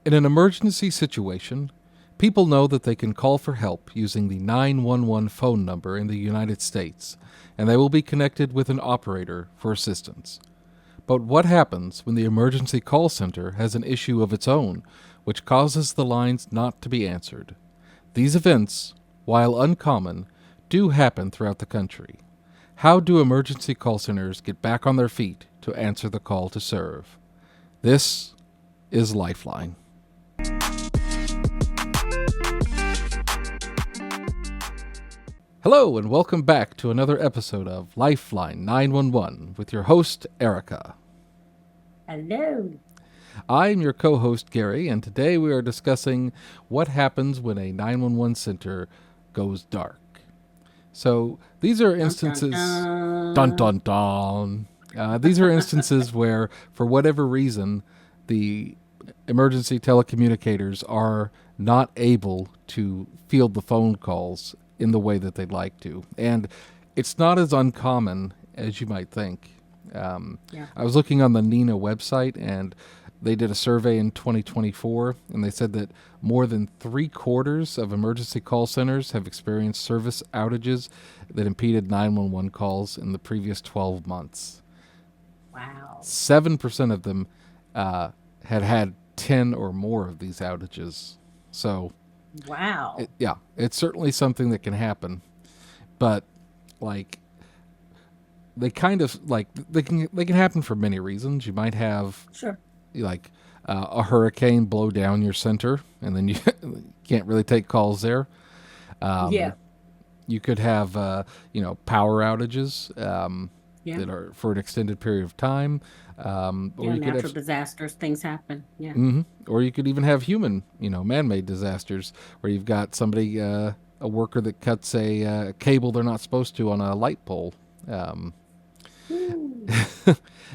In an emergency situation, people know that they can call for help using the 911 phone number in the United States, and they will be connected with an operator for assistance. But what happens when the emergency call center has an issue of its own, which causes the lines not to be answered? These events, while uncommon, do happen throughout the country. How do emergency call centers get back on their feet to answer the call to serve? This is Lifeline. Hello, and welcome back to another episode of Lifeline 911 with your host, Erica. Hello. I'm your co-host, Gary, and today we are discussing what happens when a 911 center goes dark. So these are instances... Dun, dun, dun. These are instances where, for whatever reason, the emergency telecommunicators are not able to field the phone calls in the way that they'd like to. And it's not as uncommon as you might think. I was looking on the NINA website, and they did a survey in 2024, and they said that more than 3/4 of emergency call centers have experienced service outages that impeded 911 calls in the previous 12 months. Wow. 7% of them had 10 or more of these outages. So, wow. It's certainly something that can happen. But, they kind of, they can happen for many reasons. You might have... Sure. A hurricane blow down your center, and then you can't really take calls there. You could have, power outages that are for an extended period of time. Or you natural could disasters, things happen. Yeah. Mm-hmm. Or you could even have human, man-made disasters where you've got somebody, a worker that cuts a cable they're not supposed to on a light pole. I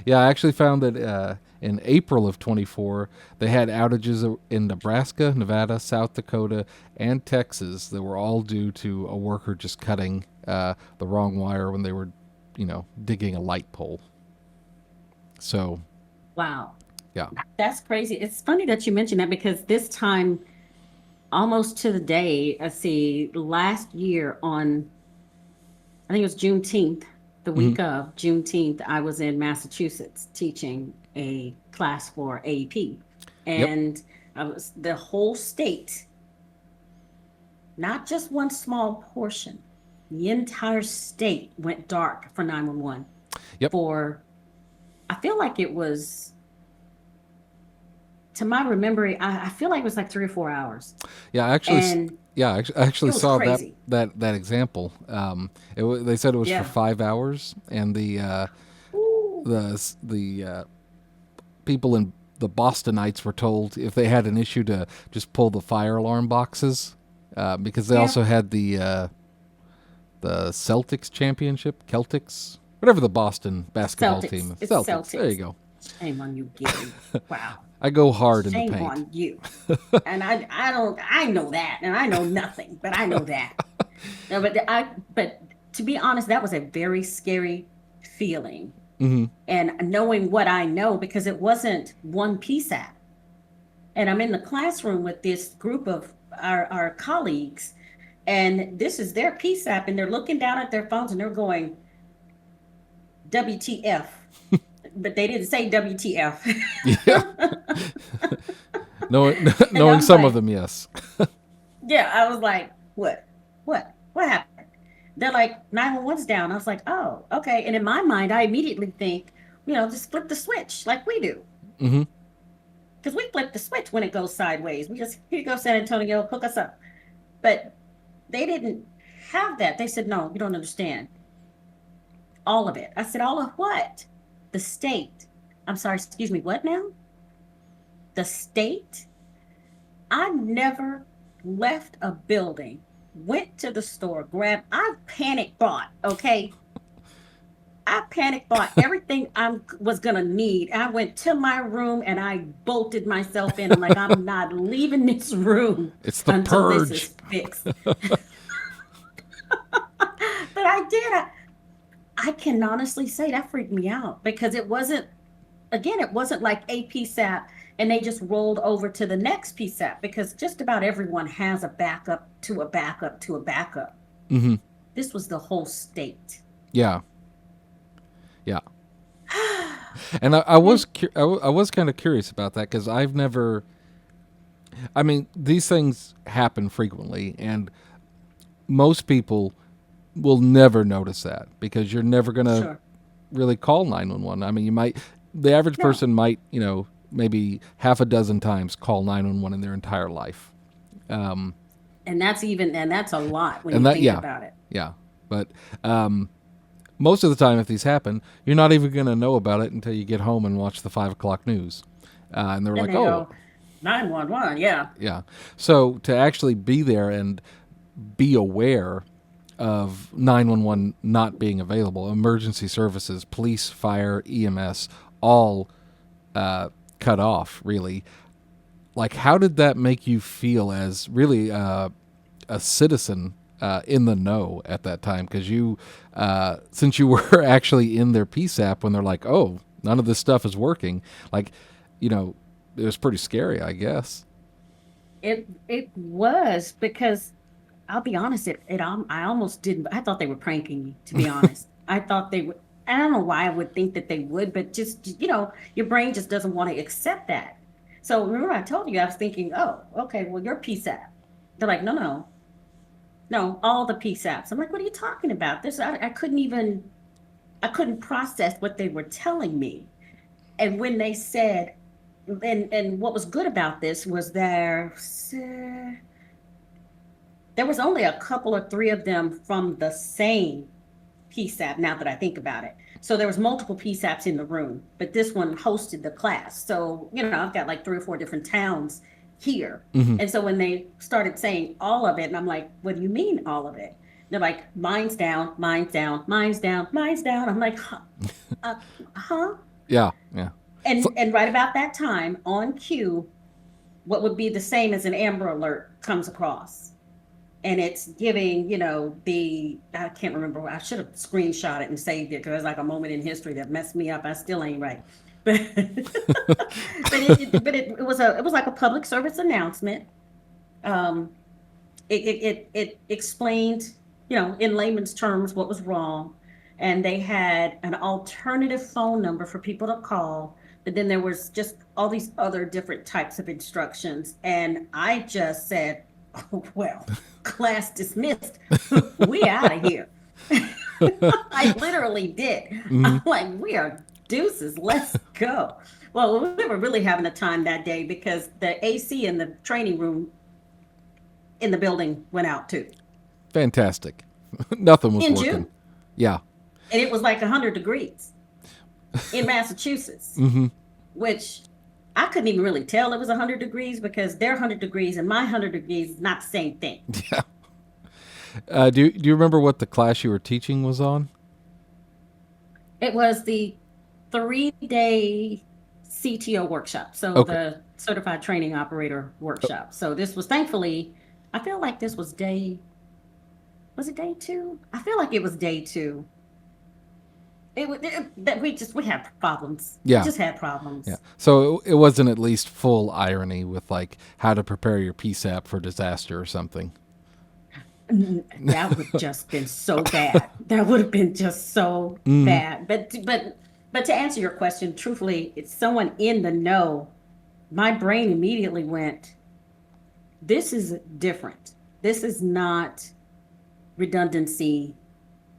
actually found that in April of 24, they had outages in Nebraska, Nevada, South Dakota, and Texas that were all due to a worker just cutting the wrong wire when they were, digging a light pole. So. Wow. Yeah. That's crazy. It's funny that you mentioned that because this time, almost to the day, last year on, I think it was Juneteenth, the week of Juneteenth, I was in Massachusetts teaching a class for AP. And I was the whole state, not just one small portion, the entire state went dark for 911. Yep. I feel like it was, to my memory, I feel like it was like 3 or 4 hours. Yeah, I actually saw crazy. that example. They said it was for 5 hours, and the people in the Bostonites were told if they had an issue to just pull the fire alarm boxes, because they also had the Celtics championship, Celtics, whatever the Boston basketball team is. Celtics. There you go. Shame on you, Gary. Wow. I go hard in the paint. Shame on you. And I know that, and I know nothing, but I know that. No, but to be honest, that was a very scary feeling. Mm-hmm. And knowing what I know, because it wasn't one PSAP. And I'm in the classroom with this group of our colleagues, and this is their PSAP, and they're looking down at their phones and they're going, WTF. But they didn't say WTF. Yeah. Knowing some of them, yes. Yeah, I was like, what happened? They're like, 911's down. I was like, oh, okay. And in my mind, I immediately think, just flip the switch like we do. Mm-hmm. Because we flip the switch when it goes sideways. We just, here you go, San Antonio, hook us up. But they didn't have that. They said, no, you don't understand. All of it. I said, all of what? The state. I'm sorry, excuse me, what now? The state? I never left a building, went to the store, I panic bought, okay? I panic bought everything I was going to need. I went to my room and I bolted myself in. I'm like, I'm not leaving this room it's the until purge. This is fixed. But I did. I can honestly say that freaked me out because it wasn't like APSAP and they just rolled over to the next PSAP because just about everyone has a backup to a backup to a backup. Mm-hmm. This was the whole state. Yeah. Yeah. And I was And I was kind of curious about that because I've never. I mean, these things happen frequently, and most people will never notice that because you're never gonna sure, really call 911. I mean, you might. The average no, person might, maybe half a dozen times call 911 in their entire life. Um, and that's a lot when and you that, think yeah, about it. yeah. But most of the time, if these happen, you're not even going to know about it until you get home and watch the 5 o'clock news. And they're Then like, they oh, go 911. Yeah, yeah. So to actually be there and be aware of 911 not being available, emergency services, police, fire, EMS, all cut off, really. Like, how did that make you feel as really a citizen in the know at that time? Because you, since you were actually in their PSAP when they're like, oh, none of this stuff is working, like, it was pretty scary, I guess. it was because I'll be honest, I almost didn't. I thought they were pranking me, to be honest. I thought they would. I don't know why I would think that they would, but just, your brain just doesn't want to accept that. So remember, I told you I was thinking, oh, okay, well, you're PSAP. They're like, no, no, no, all the PSAPs. I'm like, what are you talking about? I couldn't process what they were telling me. And when they said, and what was good about this was there was only a couple or three of them from the same PSAP, now that I think about it. So there was multiple PSAPs in the room, but this one hosted the class. So, I've got like three or four different towns here. Mm-hmm. And so when they started saying all of it, and I'm like, what do you mean all of it? They're like, mine's down, mine's down, mine's down, mine's down. I'm like, uh, huh? Yeah, yeah. So, And right about that time on cue, what would be the same as an Amber Alert comes across, and it's giving, I can't remember. I should have screenshot it and saved it because it's like a moment in history that messed me up. I still ain't right, but it was like a public service announcement. Um, it explained, in layman's terms, what was wrong, and they had an alternative phone number for people to call. But then there was just all these other different types of instructions, and I just said, oh, well, class dismissed. We out of here. I literally did. mm-hmm. I'm like, we are deuces. Let's go. Well, we were really having a time that day because the AC in the training room in the building went out too Fantastic. Nothing was in working. June. Yeah. And it was like 100 degrees in Massachusetts, Mm-hmm. which I couldn't even really tell it was 100 degrees because their 100 degrees and my 100 degrees is not the same thing. Yeah. Do you remember what the class you were teaching was on? It was the 3-day CTO workshop. So Okay. the certified training operator workshop. So this was thankfully, I feel like this was was it day two? I feel like it was day two. That we had problems. We Yeah. just had problems. Yeah. So it wasn't at least full irony with like how to prepare your PSAP for disaster or something. That would have just been so bad. That would have been just so Mm-hmm. bad. But to answer your question, truthfully, it's someone in the know. My brain immediately went, this is different. This is not redundancy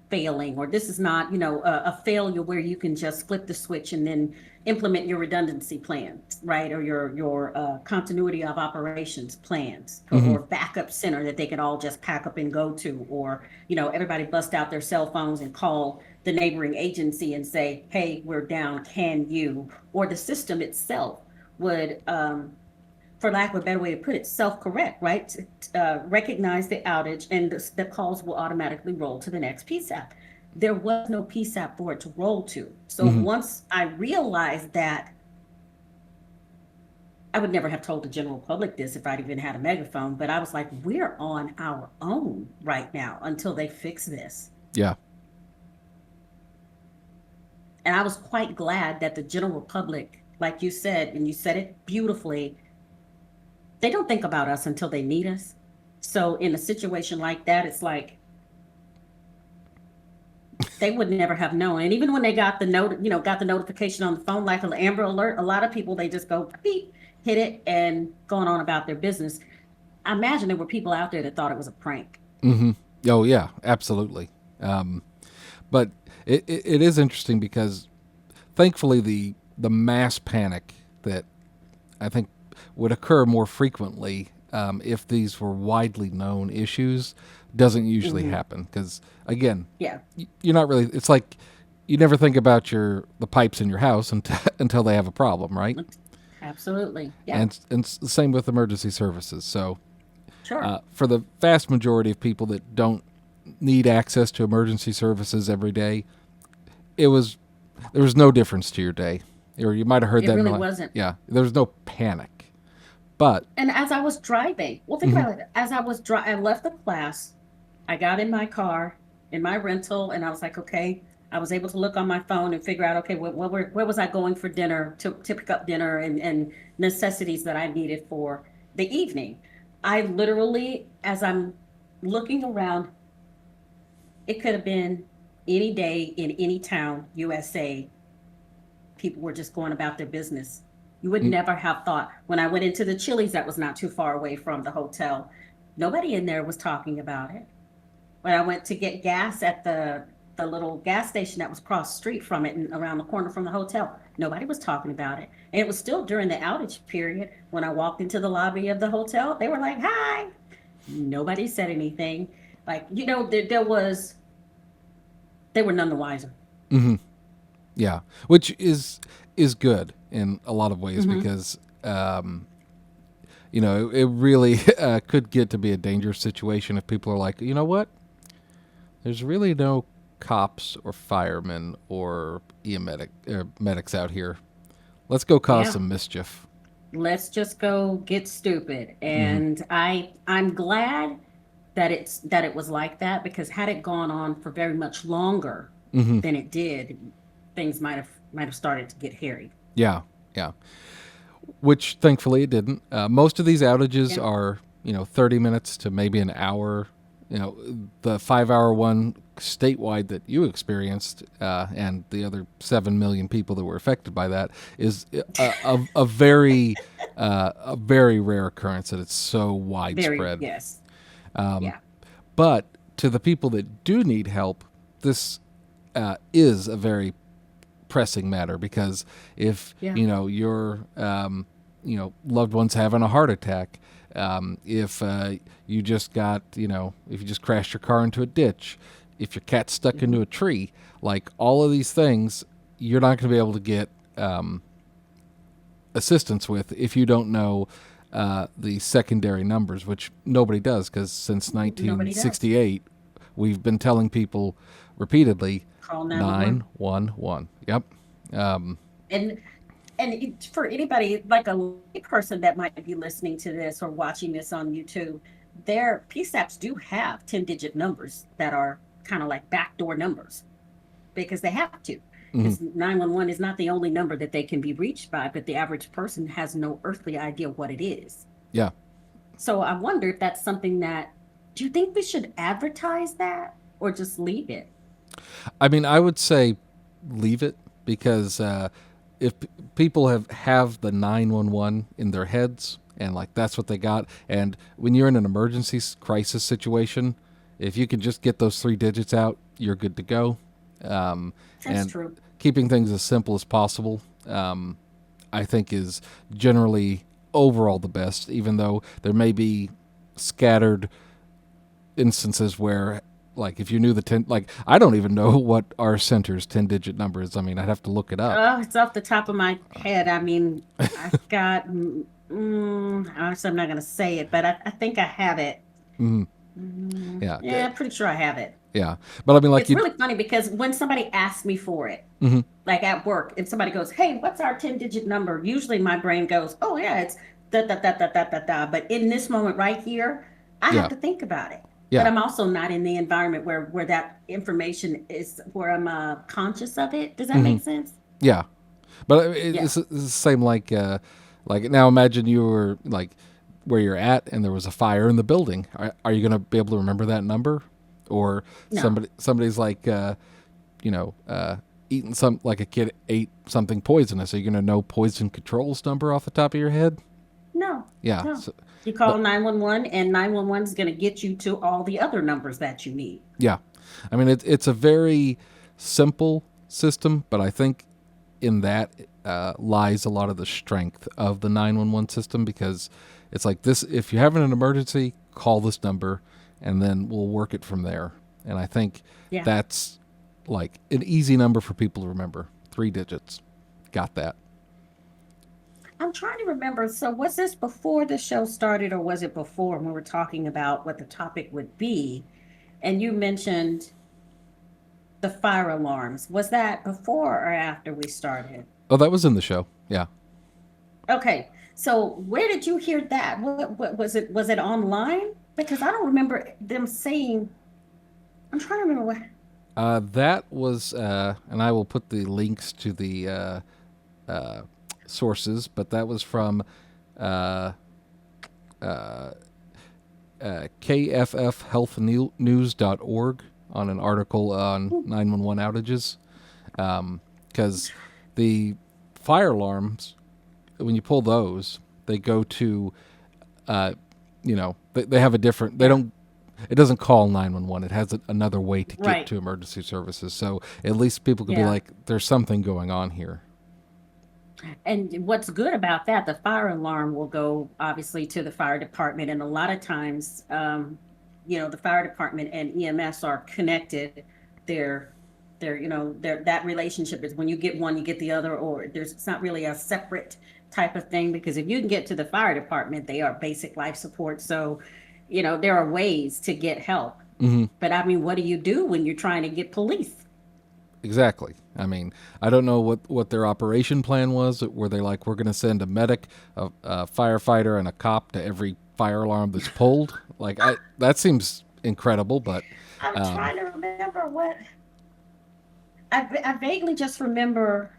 failing, or this is not, a failure where you can just flip the switch and then implement your redundancy plans, right? Or your continuity of operations plans, Mm-hmm. or backup center that they can all just pack up and go to, or, everybody bust out their cell phones and call the neighboring agency and say, hey, we're down, can you? Or the system itself would, for lack of a better way to put it, self-correct, right? Recognize the outage, and the calls will automatically roll to the next PSAP. There was no PSAP for it to roll to. So Mm-hmm. once I realized that, I would never have told the general public this if I'd even had a megaphone, but I was like, we're on our own right now until they fix this. Yeah. And I was quite glad that the general public like you said, and you said it beautifully, they don't think about us until they need us. So in a situation like that, it's like they would never have known. And even when they got the got the notification on the phone, like an Amber Alert, a lot of people they just go beep, hit it, and going on about their business. I imagine there were people out there that thought it was a prank. Mm-hmm. Oh yeah, absolutely. Um, but it is interesting because thankfully the mass panic that I think would occur more frequently if these were widely known issues doesn't usually Hmm. happen because again Yeah, you're not really it's like you never think about the pipes in your house until, until they have a problem, right? absolutely. Yeah, And it's the same with emergency services. So sure. for the vast majority of people that don't need access to emergency services every day, it was there was no difference to your day, or you might have heard It that. really wasn't. Yeah, there was no panic, but And as I was driving, well, think mhm, about it. As I left the class, I got in my car, in my rental, and I was like, okay. I was able to look on my phone and figure out, okay, where was I going for dinner to pick up dinner and necessities that I needed for the evening. I literally, as I'm looking around, it could have been any day in any town, USA. People were just going about their business. You would mm, never have thought. When I went into the Chili's that was not too far away from the hotel, nobody in there was talking about it. When I went to get gas at the little gas station that was across the street from it and around the corner from the hotel, nobody was talking about it. And it was still during the outage period. When I walked into the lobby of the hotel, they were like, "Hi." Nobody said anything. Like, they were none the wiser. mhm, yeah, which is good in a lot of ways Hmm. because it really could get to be a dangerous situation if people are like, you know what, there's really no cops or firemen or medics out here. Let's go cause Yeah. some mischief. Let's just go get stupid. Hmm. And I'm glad that it was like that, because had it gone on for very much longer Hmm. than it did, things might have started to get hairy. Yeah, yeah. Which thankfully it didn't. Most of these outages Yeah. are 30 minutes to maybe an hour. The 5 hour one statewide that you experienced, and the other 7 million people that were affected by that, is a very rare occurrence that it's so Very, widespread. yes. Um, Yeah. but to the people that do need help, this is a very pressing matter because if Yeah. your loved one's having a heart attack, if you just got if you just crashed your car into a ditch, if your cat's stuck Hmm. into a tree, like all of these things, you're not going to be able to get assistance with if you don't know the secondary numbers, which nobody does because since Nobody does. 1968 we've been telling people repeatedly Call 911. 911. Yep. Um, And for anybody like a person that might be listening to this or watching this on YouTube, their PSAPs do have 10-digit numbers that are kind of like backdoor numbers, because they have to. mhm. Because 911 is not the only number that they can be reached by, but the average person has no earthly idea what it is. Yeah. So I wonder if that's something that, do you think we should advertise that or just leave it? I mean, I would say leave it because if people have the 911 in their heads and like that's what they got, and when you're in an emergency crisis situation, if you can just get those 3 digits out, you're good to go. That's And true. keeping things as simple as possible, I think, is generally overall the best. Even though there may be scattered instances where like if you knew the 10, like I don't even know what our center's 10-digit number is. I mean, I'd have to look it up. Oh, it's off the top of my head. I mean, I've got, honestly, I'm not going to say it, but I think I have it. Mhm. Yeah. Yeah, I'm pretty sure I have it. Yeah. But I mean, like It's you. really funny because when somebody asks me for it, Mhm. like at work, if somebody goes, "Hey, what's our 10-digit number?" Usually my brain goes, "Oh yeah, it's da da da da da da da." But in this moment right here, I have Yeah. to think about it. But Yeah. I'm also not in the environment where that information is, where I'm conscious of it. Does that Hmm. make sense? Yeah. But Yeah. it's the same like now imagine you were like where you're at and there was a fire in the building. Are you going to be able to remember that number? Or No. somebody's like you know, eating some like a kid ate something poisonous. Are you going to know poison control's number off the top of your head? No. Yeah. No. So, You call but 911 and 911 is going to get you to all the other numbers that you need. yeah, I mean it's a very simple system, but I think in that lies a lot of the strength of the 911 system because it's like this: if you're having an emergency, call this number, and then we'll work it from there. And I think Yeah. that's like an easy number for people to remember. 3 digits. Got that. I'm trying to remember. So, was this before the show started, or was it before when we were talking about what the topic would be? And you mentioned the fire alarms. Was that before or after we started? Oh, that was in the show. Yeah. Okay. So, where did you hear that? What was it? Was it online? Because I don't remember them saying. I'm trying to remember what. That was, and I will put the links to the uh, sources, but that was from uh, uh, kffhealthnews.org on an article on 911 outages. Because the fire alarms, when you pull those, they go to, uh, they have a different, they Yeah. don't, it doesn't call 911. It has another way to get Right. to emergency services. So at least people could be Yeah. like, there's something going on here. And what's good about that, the fire alarm will go obviously to the fire department. And a lot of times, the fire department and EMS are connected. They're, that relationship is when you get one, you get the other, or it's not really a separate type of thing because if you can get to the fire department, they are basic life support. So, there are ways to get help. Hmm. But I mean, what do you do when you're trying to get police? Exactly. I mean, I don't know what their operation plan was. Were they like, we're going to send a medic, a firefighter, and a cop to every fire alarm that's pulled? Like, that seems incredible, but I'm um, trying to remember what I vaguely just remember.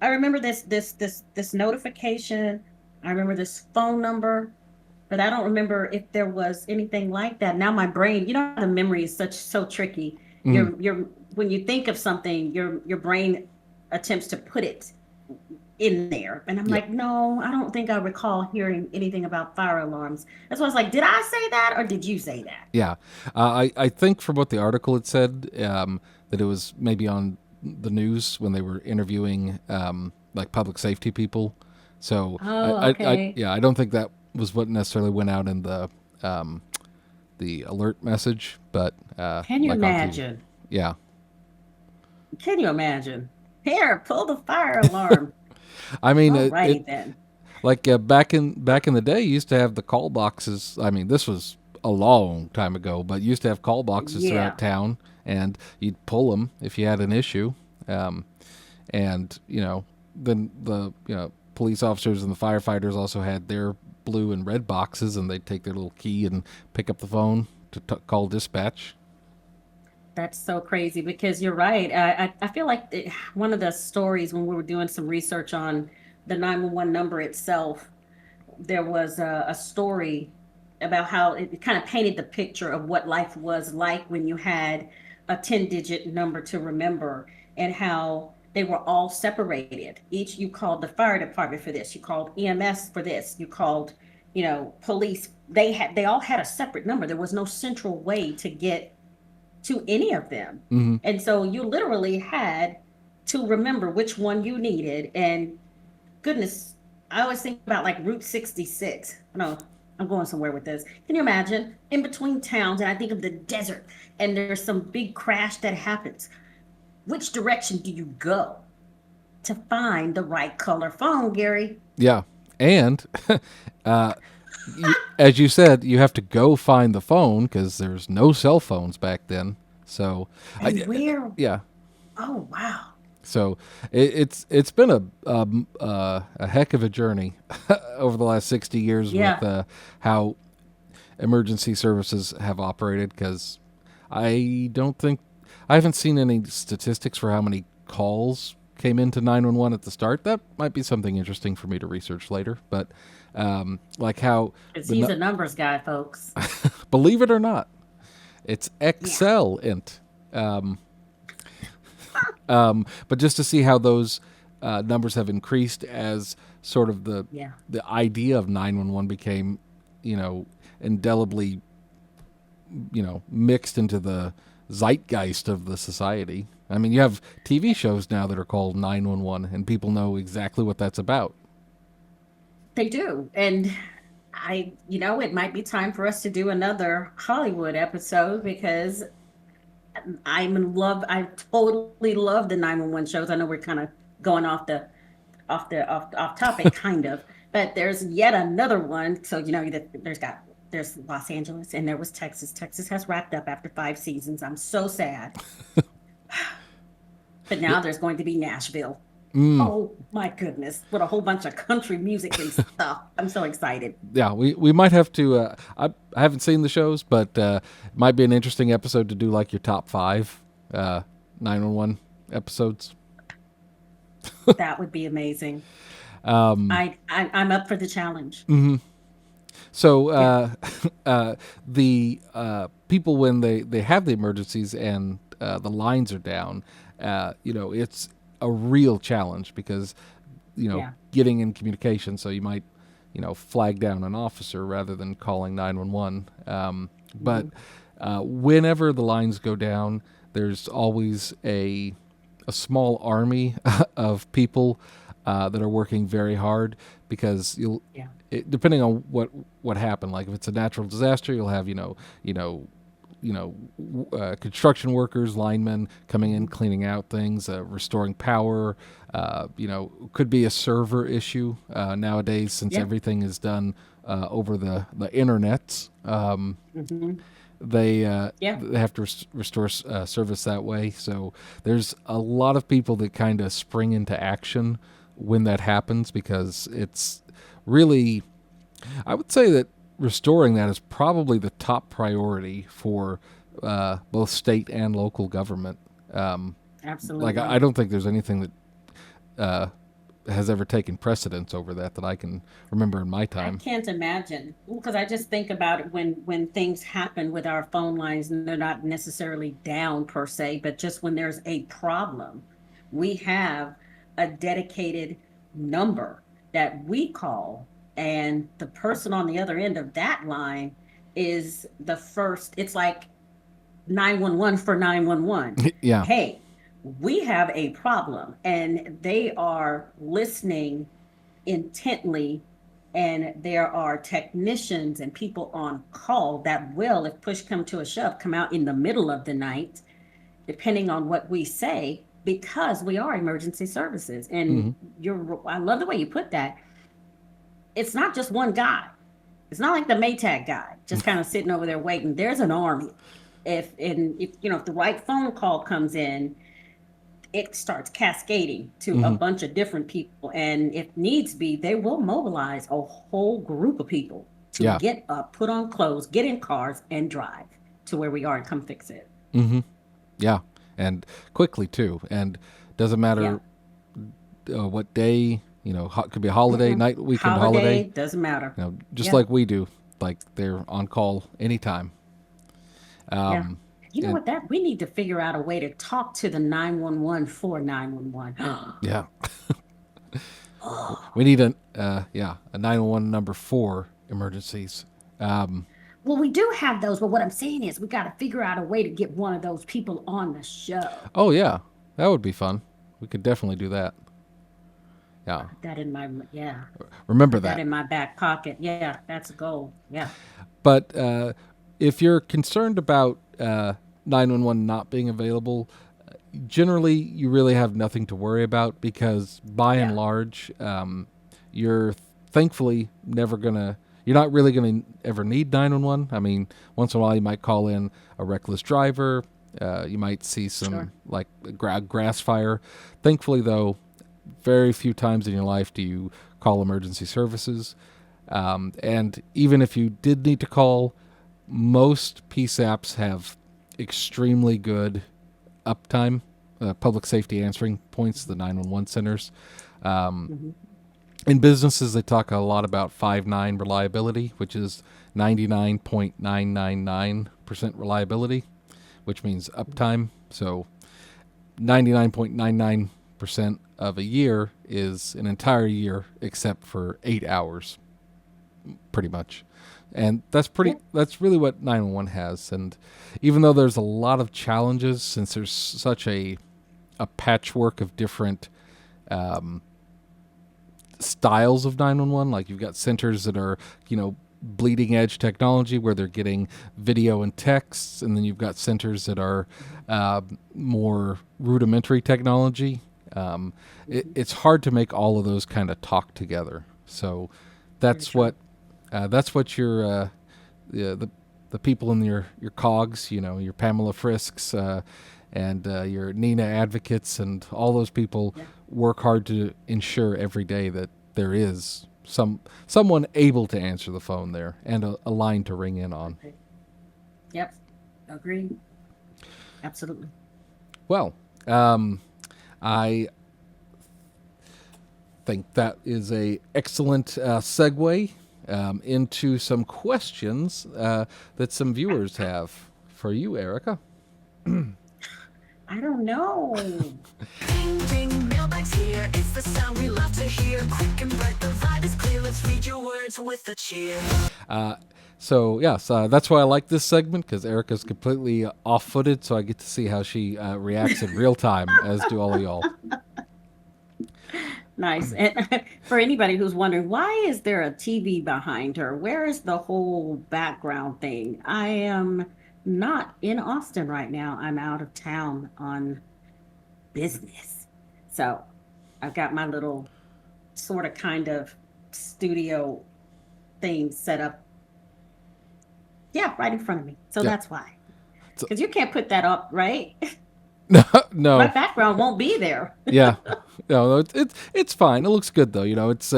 I remember this notification. I remember this phone number, but I don't remember if there was anything like that. Now my brain, the memory is so tricky. mhm. Your When you think of something, your brain attempts to put it in there. And I'm Yeah, like, no, I don't think I recall hearing anything about fire alarms. That's why I was like, did I say that or did you say that? yeah. I think from what the article had said, that it was maybe on the news when they were interviewing like public safety people. So Oh, okay. yeah, I don't think that was what necessarily went out in um, the alert message, but Can you like on TV. imagine? Yeah. Can you imagine? Here, pull the fire alarm. I mean, it Alrighty then. like back in the day, you used to have the call boxes. I mean, this was a long time ago, but you used to have call boxes throughout Yeah, town, and you'd pull them if you had an issue. Um, and then the police officers and the firefighters also had their blue and red boxes, and they'd take their little key and pick up the phone to call dispatch. that's so crazy because you're right. I feel like one of the stories when we were doing some research on the 911 number itself, there was a story about how it kind of painted the picture of what life was like when you had a 10-digit number to remember and how they were all separated. Each you called the fire department for this, you called EMS for this, you called, police. They all had a separate number. There was no central way to get to any of them. Hmm. And so you literally had to remember which one you needed. And goodness, I always think about like Route 66. No, I'm going somewhere with this. Can you imagine in between towns? And I think of the desert and there's some big crash that happens. Which direction do you go to find the right color phone, Gary? Yeah, and uh, as you said, you have to go find the phone because there's no cell phones back then. So, And where? yeah. Oh, wow. So it's been a heck of a journey over the last 60 years Yeah. with how emergency services have operated. Because I don't think I haven't seen any statistics for how many calls came into 911 at the start. That might be something interesting for me to research later. But like how Because he's a numbers guy, folks. believe it or not, it's Yeah. excellent. But just to see how those numbers have increased as sort of Yeah. the idea of 911 became, indelibly, mixed into the zeitgeist of the society. I mean, you have TV shows now that are called 911, and people know exactly what that's about. They do. And it might be time for us to do another Hollywood episode because I'm in love. I totally love the 911 shows. I know we're kind of going off topic, kind of, but there's yet another one. So, there's Los Angeles and there was Texas. Texas has wrapped up after 5 seasons. I'm so sad. But now there's going to be Nashville. Oh my goodness, with a whole bunch of country music and stuff. I'm so excited. Yeah, we might have to. I haven't seen the shows, but it might be an interesting episode to do like your top 5 911 episodes. That would be amazing. Um, I'm up for the challenge. So Yeah. the people when they have the emergencies and the lines are down, it's a real challenge because Yeah. getting in communication. So you might flag down an officer rather than calling 911. But Mhm. whenever the lines go down, there's always a small army of people that are working very hard because Yeah. depending on what happened. Like if it's a natural disaster, you'll have construction workers, linemen coming in, Mhm. cleaning out things, restoring power. Could be a server issue nowadays since Yeah. everything is done over the internet. Hmm. Yeah. They have to restore service that way. So there's a lot of people that kind of spring into action when that happens because it's really, I would say that restoring that is probably the top priority for both state and local government. Like I Absolutely. don't think there's anything that has ever taken precedence over that I can remember in my I time. can't imagine because I just think about it when things happen with our phone lines and they're not necessarily down per se, but just when there's a problem, we have a dedicated number that we call, and the person on the other end of that line is the first. It's like 911 for 911. Yeah. Hey, we have a problem, and they are listening intently, and there are technicians and people on call that will, if push come to a shove, come out in the middle of the night depending on what we say because we are emergency services. And Hmm. I love the way you put that. It's not just one guy. It's not like the Maytag guy just kind of sitting over there waiting. There's an army. If the right phone call comes in, it starts cascading to a Hmm. bunch of different people. And if needs be, they will mobilize a whole group of people to Yeah. get up, put on clothes, get in cars, and drive to where we are and come fix it. Hmm. Yeah. And quickly too. And doesn't Yeah. matter what day. Could be a holiday, Mm-mm. night, weekend Holiday, holiday. doesn't matter. Just Yeah. like we do. Like they're on call anytime. Yeah. Um, You know and what? That we need to figure out a way to talk to the 911 for 911. yeah, Oh. we need a 911 number for emergencies. Um, Well, we do have those, but what I'm saying is we got to figure out a way to get one of those people on the show. oh yeah, that would be fun. We could definitely do that. Yeah, Put that in my, yeah, remember put that that. in my back pocket. Yeah, that's a goal. Yeah. But if you're concerned about 911 not being available, generally you really have nothing to worry about because by and Yeah. large, you're thankfully never gonna. You're not really going to ever need 911. I mean, once in a while you might call in a reckless driver. You might see some Sure. like grass fire. Thankfully, though, very few times in your life do you call emergency services. And even if you did need to call, most PSAPs have extremely good uptime. public safety answering points, the 911 centers. Mm-hmm. In businesses, they talk a lot about 5.9 reliability, which is 99.999% reliability, which means uptime. So 99.99% of a year is an entire year except for 8 hours, pretty much. And that's really what 911 has. And even though there's a lot of challenges, since there's such a patchwork of different styles of 911, like you've got centers that are, bleeding edge technology where they're getting video and texts, and then you've got centers that are more rudimentary technology. It's hard to make all of those kind of talk together. So that's what your the people in your cogs, your Pamela Frisks and your Nina advocates and all those people work hard to ensure every day that there is someone able to answer the phone there and a line to ring in on. Yep, agreed. Absolutely. Well, I think that is a excellent segue into some questions that some viewers have for you, Erica. I don't know. Ding, ding, mailbag's here. It's the sound we love to hear. Quick and bright, the vibe is clear. Let's read your words with a cheer. So, yes, that's why I like this segment, because Erica's completely off-footed, so I get to see how she reacts in real time, as do all of y'all. Nice. And for anybody who's wondering, why is there a TV behind her? Where is the whole background thing? I am not in Austin right now. I'm out of town on business. So I've got my little sort of kind of studio thing set up. Yeah, right in front of me. So that's why. Because you can't put that up, right? No. My background won't be there. Yeah. No, it's fine. It looks good, though. It's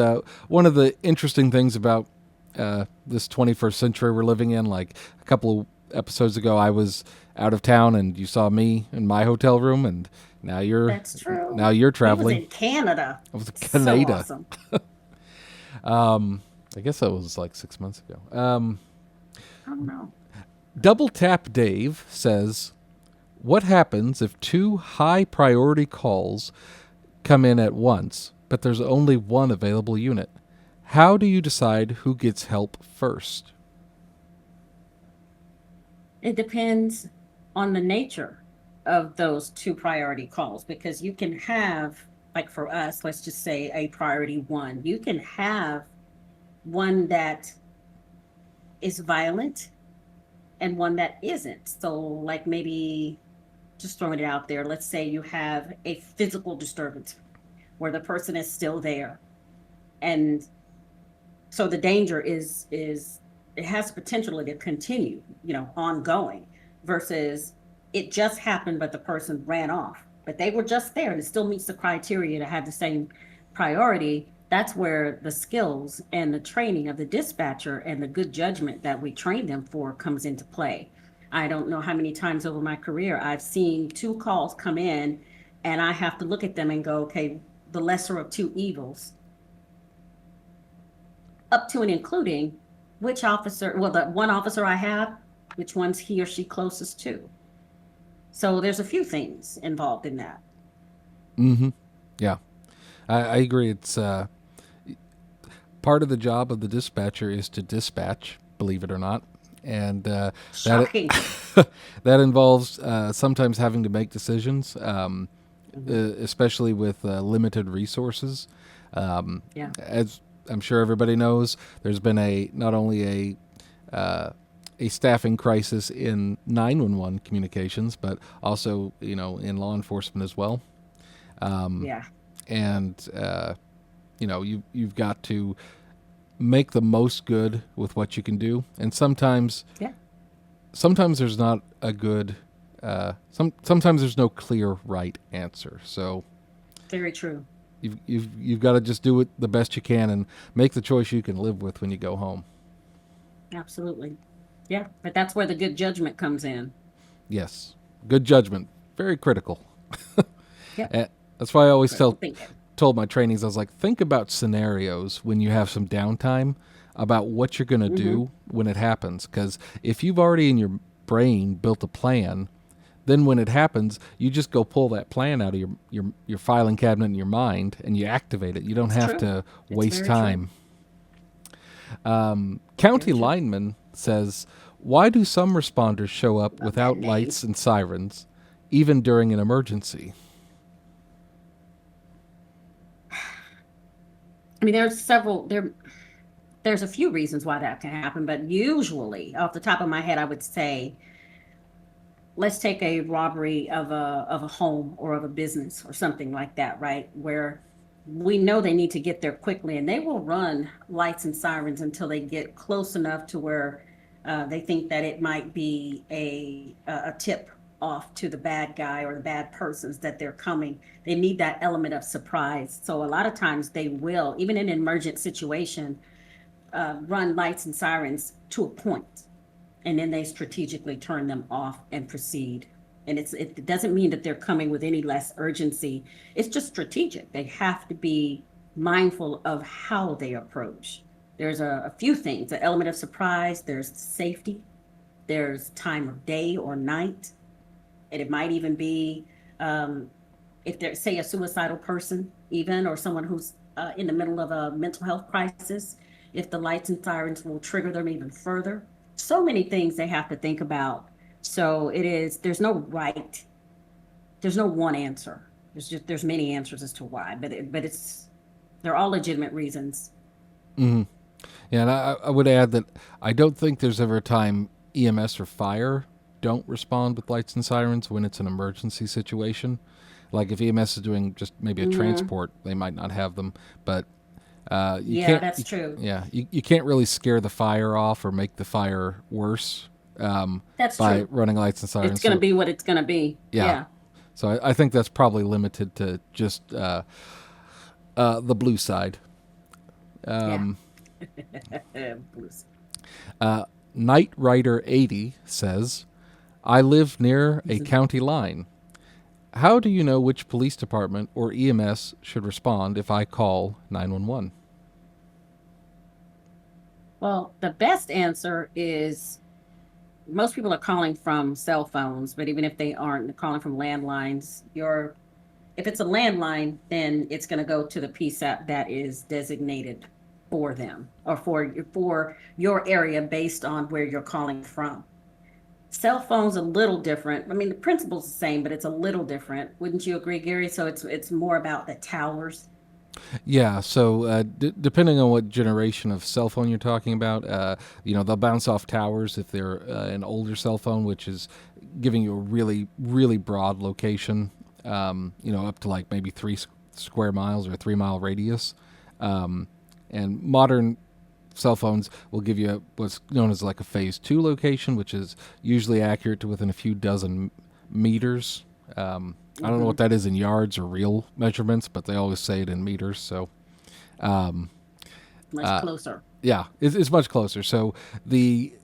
one of the interesting things about this 21st century we're living in. Like a couple of episodes ago, I was out of town, and you saw me in my hotel room, and now you're That's true. Now you're traveling. I was in Canada. I was in Canada. So awesome. I guess that was like 6 months ago. I don't know. Double Tap Dave says, what happens if two high priority calls come in at once, but there's only one available unit? How do you decide who gets help first? It depends on the nature of those two priority calls, because you can have, like for us, let's just say a priority one. You can have one that is violent and one that isn't. So like maybe just throwing it out there, let's say you have a physical disturbance where the person is still there. And so the danger is it has potential to continue, ongoing, versus it just happened, but the person ran off, but they were just there and it still meets the criteria to have the same priority. That's where the skills and the training of the dispatcher and the good judgment that we train them for comes into play. I don't know how many times over my career I've seen two calls come in and I have to look at them and go, okay, the lesser of two evils, up to and including which officer, well, the one officer I have, which one's he or she closest to. So there's a few things involved in that. Mm-hmm. Yeah, I agree. It's part of the job of the dispatcher is to dispatch, believe it or not. And Shocking. that involves sometimes having to make decisions, especially with limited resources. As I'm sure everybody knows, there's been not only a staffing crisis in 911 communications, but also in law enforcement as well. And you've got to make the most good with what you can do, and sometimes there's not a good sometimes there's no clear right answer. So very true. You've got to just do it the best you can and make the choice you can live with when you go home. Absolutely. Yeah, but that's where the good judgment comes in. Yes, good judgment, very critical. Yep. That's why I always Thinking. told my trainees, I was like, think about scenarios when you have some downtime about what you're going to do when it happens. Because if you've already in your brain built a plan, then when it happens, you just go pull that plan out of your filing cabinet in your mind and you activate it. You don't have True. to It's waste very time. County Very true. lineman says, why do some responders show up Love without that name. lights and sirens, even during an emergency? I mean, there's a few reasons why that can happen, but usually, off the top of my head, I would say, let's take a robbery of a home or of a business or something like that, right? Where we know they need to get there quickly, and they will run lights and sirens until they get close enough to where they think that it might be a tip off to the bad guy or the bad persons that they're coming. They need that element of surprise. So a lot of times they will, even in an emergent situation, run lights and sirens to a point, and then they strategically turn them off and proceed. And it doesn't mean that they're coming with any less urgency. It's just strategic. They have to be mindful of how they approach. There's a few things, an element of surprise, there's safety, there's time of day or night, and it might even be if there's, say, a suicidal person, even, or someone who's in the middle of a mental health crisis, if the lights and sirens will trigger them even further. So many things they have to think about. So there's no right, there's no one answer. There's many answers as to why, but they're all legitimate reasons. Yeah, and I would add that I don't think there's ever a time EMS or fire don't respond with lights and sirens when it's an emergency situation. Like if EMS is doing just maybe a transport, they might not have them, but That's true. Yeah, you can't really scare the fire off or make the fire worse That's by true. running lights and sirens. It's going to be what it's going to be. Yeah. So I think that's probably limited to just the blue side. Blues. Night Rider 80 says, I live near a county line. How do you know which police department or EMS should respond if I call 911? Well, the best answer is most people are calling from cell phones, but even if they aren't, they're calling from landlines. If it's a landline, then it's going to go to the PSAP that is designated for them or for your area based on where you're calling from. Cell phone's a little different. I mean, the principle's the same, but it's a little different. Wouldn't you agree, Gary? So it's more about the towers. Yeah, so depending on what generation of cell phone you're talking about, they'll bounce off towers if they're an older cell phone, which is giving you a really, really broad location, up to like maybe 3 square miles or a 3 mile radius. And modern cell phones will give you what's known as like a phase 2 location, which is usually accurate to within a few dozen meters. I don't know what that is in yards or real measurements, but they always say it in meters. So, Much closer. Yeah, it's much closer. So the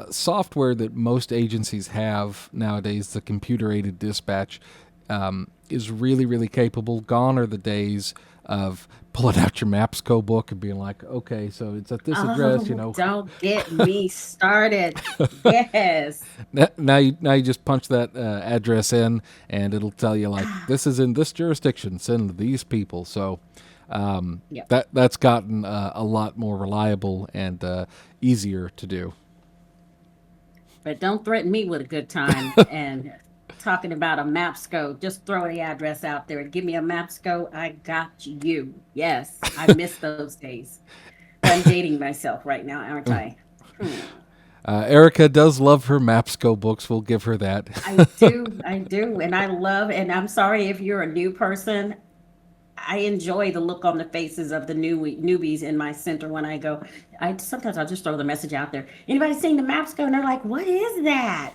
software that most agencies have nowadays, the computer-aided dispatch, is really, really capable. Gone are the days of pulling out your MapsCo book and being like, okay, so it's at this address, Don't get me started. Yes. Now you just punch that address in, and it'll tell you like this is in this jurisdiction. Send these people. So that's gotten a lot more reliable and easier to do. But don't threaten me with a good time and talking about a MapsCo. Just throw the address out there and give me a MapsCo. I got you. Yes, I miss those days. I'm dating myself right now, aren't I? Erica does love her MapsCo books. We'll give her that. I do. And and I'm sorry if you're a new person. I enjoy the look on the faces of the newbies in my center when I go. Sometimes I'll just throw the message out there. Anybody seen the MapsCo? And they're like, what is that?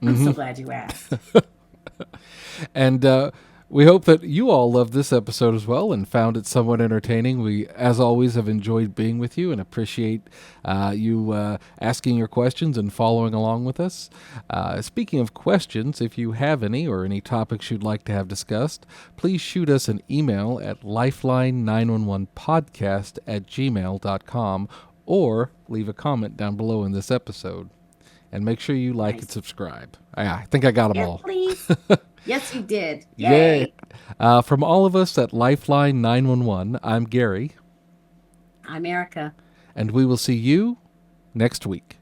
I'm so glad you asked. And We hope that you all loved this episode as well and found it somewhat entertaining. We, as always, have enjoyed being with you and appreciate you asking your questions and following along with us. Speaking of questions, if you have any or any topics you'd like to have discussed, please shoot us an email at lifeline911podcast@gmail.com or leave a comment down below in this episode. And make sure you like and subscribe. I think I got them all. Please. Yes, you did. Yay. From all of us at Lifeline 911, I'm Gary. I'm Erica. And we will see you next week.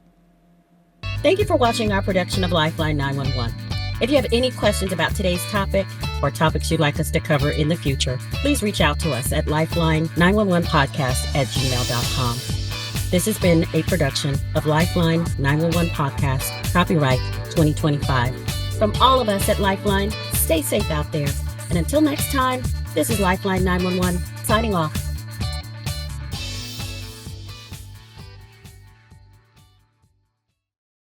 Thank you for watching our production of Lifeline 911. If you have any questions about today's topic or topics you'd like us to cover in the future, please reach out to us at lifeline911podcast@gmail.com. This has been a production of Lifeline 911 Podcast, copyright 2025. From all of us at Lifeline, stay safe out there. And until next time, this is Lifeline 911 signing off.